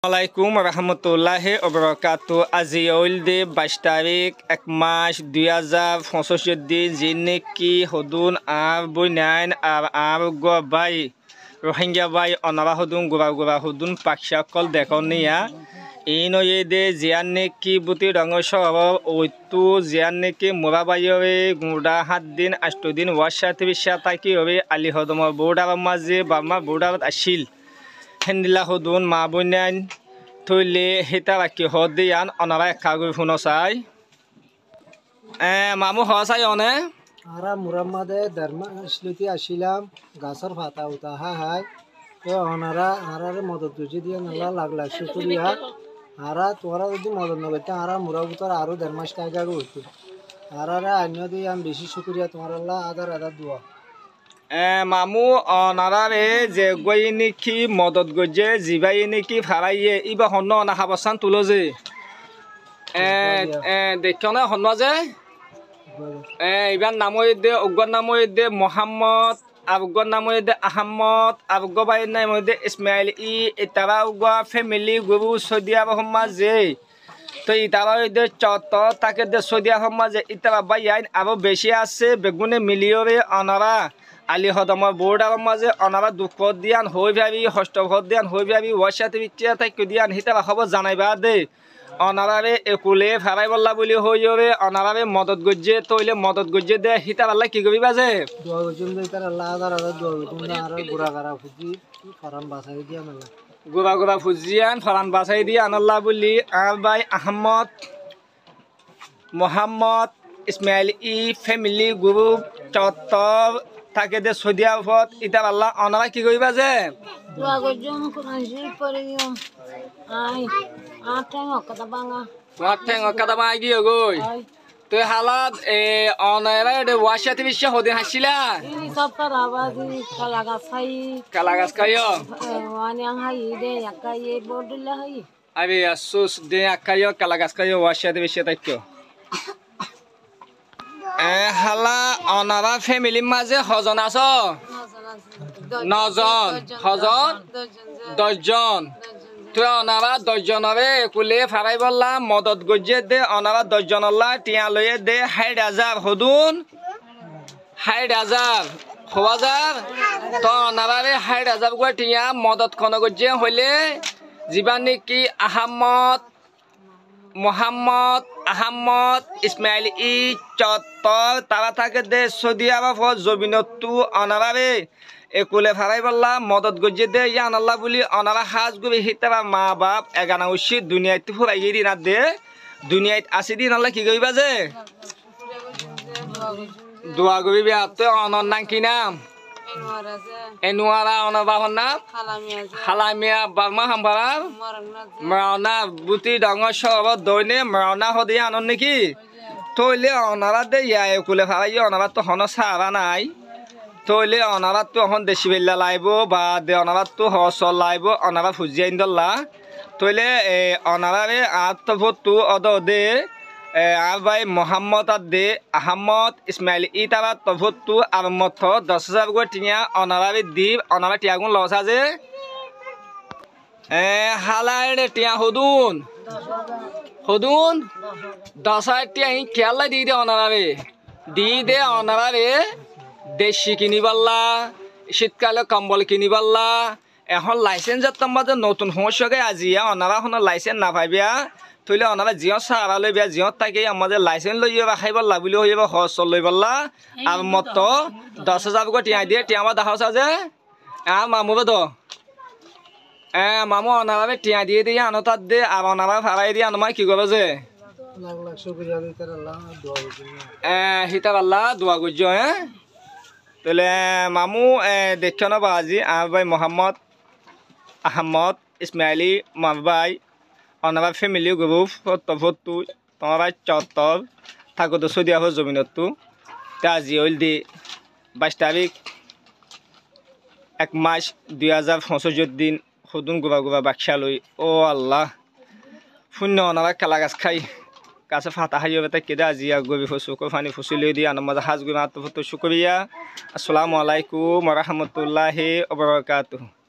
আলাইকুম রহমতুল্লাহি ওবরাকাতু। আজি ওইলদে 22 তারিখ 1 মাস 2065 দিন যিনি কি হদুন আর বইনাইন আর গবাই রোহিঙ্গা বাই অনারা হদুন গুড়া হদুন পাকশা কল দেখুন নিয়া এই নয় দে জিয়ান নেকি বুতি রঙ সহ ওইতু জিয়ান নেকি মোরা বাইরে গুড়া 7 দিন 8 দিন ওয়াশাতে বিশা তাকি হবে আলী হদমর বোর্ডার মাঝে বার্মা বোর্ডার আসিল হেন্দিলা হদুন মা বইনাইন থইলে হেতা রাখি হদিয়ান অনারা একাগুই ফুনো চাই মামু হওয়া চাই অনে আরা মুরাম্মাদে ধর্ম ইসলুতি আসিলাম গাছর ফাতা উতা হাই তো অনারা আরারে মদত দুজি দিয়ে নালা লাগলা শুক্রিয়া আরা তোরা যদি মদত নবেতে আরা মুরাবুতর আরো ধর্মাস টাইগারও হইতো আরারে আন্য দিয়ে আমি বেশি শুক্রিয়া তোমার আল্লাহ আদার দোয়া মামু অনারারে যে গই নেকি মদত গজে জিবাই নেকি ফারাইয়ে ইবা হন্ন না হাবসান তুলো যে দেখনে হন্ন যে এবার নামই দে উগ্র নামই দে মোহাম্মদ আবগর নামই দে আহমদ আবগবাই নামই দে ইসমাইল ইতারা উগ্র ফ্যামিলি গরু সৌদিয়া রহম্মা যে তো ইতারা দে চত তাকে দে সৌদিয়া রহম্মা যে ইতারা বাই আইন আরো বেশি আছে বেগুনে মিলিয়রে অনারা আলী হদমর বোর্ডার মাঝে অনারা দুঃখ দিয়ান হই ভাবি হস্ত ভর দিয়ান হই ভাবি ওয়াশাতে বিচ্ছিয়া তাই দিয়ান হিতারা খবর জানাইবা দে অনারারে একুলে ফারাই বল্লা বলি হইরে অনারারে মদত গজ্জে তইলে মদত গজ্জে দে হিতার আল্লাহ কি কবি বাজে দোয়া গজুন দে তার আল্লাহ আদার দোয়া গজুন না আর গুড়া ফুজি ফারাম বাসাই দিয়া মেলা গুড়া ফুজিয়ান ফারান বাসাই দিয়া আনাল্লাহ বলি আর ভাই আহমদ মোহাম্মদ ইসমাইল ফ্যামিলি গ্রুপ চত্বর তাকে দে সৌদিয়া ফত ইতার আল্লাহ অনারা কি কইবা যে দোয়া গজুন কোনজি পরে দিও আই আঠেং কথা বাঙা আঠেং কথা বাঙা গিয়ে গই তো হালাত অনারা দে ওয়াশাতে বিশ্ব হদে হাসিলা এই সব আবাজি কালাগাছ খাইও ওয়ানি হাই দে একাই বড়লা হাই আরে আসুস দে আকাইও কালাগাছ খাইও ওয়াশাতে বিশ্ব তাইকো হালা অনারা ফ্যামিলির মাঝে হজন আছ 9 জন হজন 10 জন তুই অনারা 10 জনরে কুলে ফারাই বললা মদত গজে দে অনারা 10 জনল্লা টিয়া লয়ে দে 60,000 হদুন 60,000 60,000 তো অনারারে 60,000 গো টিয়া মদত কোন গজে হইলে জীবান কি আহমদ মোহাম্মদ আহমদ ইসমাইল চত্বর তারা থাকে দে সৌদি আরব জমিনতু অনারারে একুলে ফারাই বললা মদত গজে দে ইয়ান আল্লাহ বলি অনারা হাজ গুবি হিতারা মা বাপ এগানা উশি দুনিয়াতে ফুরাই দিন আর দে দুনিয়াত আসি দিন আল্লাহ কি কইবা যে দোয়া গবি বে আতে অনর নাম কি নাম এনুয়ারা অনর বাবার নাম হালামিয়া বার্মা হামবারার মাওনা বুতি ডাঙর সব দইনে মাওনা হদিয়া আনন নাকি তইলে অনারা দে ইয়া একুলে ফারাই অনারা তো হন সারা নাই তইলে অনারা তো এখন দেশি বেল্লা লাইব বা দে অনারা তো হসল লাইব অনারা ফুজিয়া ইন্দল্লা তইলে অনারারে আত্মভতু অদ দে আর ভাই মোহাম্মদ দে আহমদ ইসমাইল তারা তভতু আর মত 10,000 গো টিয়া অনারারে দি অনারা টিয়াগুন লসা যে হালাইরে টিয়া হদুন 10,000 টিয়া খেয়াল দি দে অনারারে দি দে অনারারে দেশি কিনিবাল্লা শীতকালে কম্বল কিনিবাল্লা এখন লাইসেন্স মাঝে নতুন সমস্যাকে আজিয়া অনারা এখন লাইসেন্স না পাইবিয়া থইলে অনারা জিও সারা লইবিয়া জিও তাকে আমাদের লাইসেন্স লইয়া খাই পারলা বলে হইব হস লই পারলা আর মত 10,000 গো টিয়া দিয়ে টিয়া আমার দেখা যে মামু তো মামু অনারারে টিয়া দিয়ে দিয়ে আনো তার দে আর অনারা ফারাই দিয়ে আনমাই কি করবে যে হিতার আল্লাহ দোয়া গুজ তাহলে মামু দেখছ না বাজি আর ভাই মোহাম্মদ আহমদ ইসমাইলি মারবাই অনারা ফ্যামিলি গ্রুপ ফটো তোমার চত্বর থাকো তো সৌদি আরব জমিনতু আজি হইল দি 22 তারিখ 1 মাস 2065 দিন হদুন গুবা বাক্সা লই ও আল্লাহ শূন্য অনারা কালাগাছ খাই কাছে ফাতা হাইবে তাই কেদা আজি গবি ফুসুকো ফানি ফুসিলে দি আনমাজ হাজ গুনা তো শুকরিয়া আসসালামু আলাইকুম ওয়া রাহমাতুল্লাহি ওয়া বারাকাতুহু।